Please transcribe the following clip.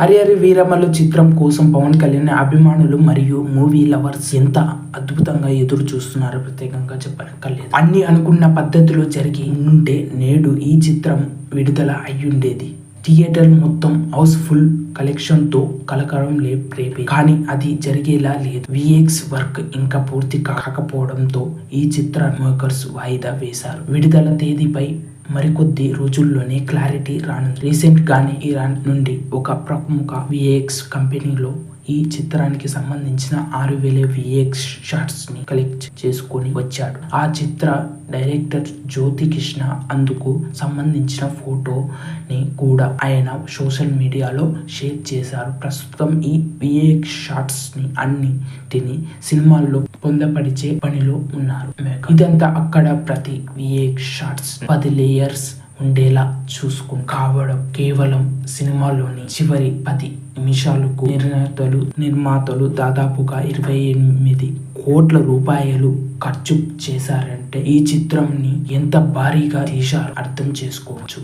హరిహర వీరమల్లు చిత్రం కోసం పవన్ కళ్యాణ్ అభిమానులు మరియు మూవీ లవర్స్ ఎంత అద్భుతంగా ఎదురు చూస్తున్నారో ప్రత్యేకంగా చెప్పనక్కర్లేదు. అన్ని అనుకున్న పద్ధతిలో జరిగి ఉంటే నేడు ఈ చిత్రం విడుదల అయ్యుండేది. థియేటర్ మొత్తం హౌస్ఫుల్ కలెక్షన్ తో కలకలం రేపే, కానీ అది జరిగేలా లేదు. విఎక్స్ వర్క్ ఇంకా పూర్తి కాకపోవడంతో ఈ చిత్ర మేకర్స్ వాయిదా వేశారు. విడుదల తేదీపై మరికొద్ది రోజుల్లోనే క్లారిటీ రానుంది. రీసెంట్ గానే ఇరాన్ నుండి ఒక ప్రముఖ విఎక్స్ కంపెనీలో ఈ చిత్రానికి సంబంధించిన 6,000 విఎక్స్ షాట్స్ ని కలెక్ట్ చేసుకొని వచ్చాడు. ఆ చిత్ర డైరెక్టర్ జ్యోతి కృష్ణ అందుకు సంబంధించిన ఫోటోని కూడా ఆయన సోషల్ మీడియాలో షేర్ చేశారు. ప్రస్తుతం ఈ విఎక్స్ షాట్స్ ని అన్నిటిని సినిమాల్లో పొందపరిచే పనిలో ఉన్నారు. ఇదంతా అక్కడ ప్రతి విఎక్స్ షాట్స్ 10 లేయర్స్ ఉండేలా చూసుకుని కావడం కేవలం సినిమాలోని చివరి 10 నిమిషాలకు నిర్మాతలు దాదాపుగా 28 కోట్ల రూపాయలు ఖర్చు చేశారంటే ఈ చిత్రంని ఎంత భారీగా తీశారో అర్థం చేసుకోవచ్చు.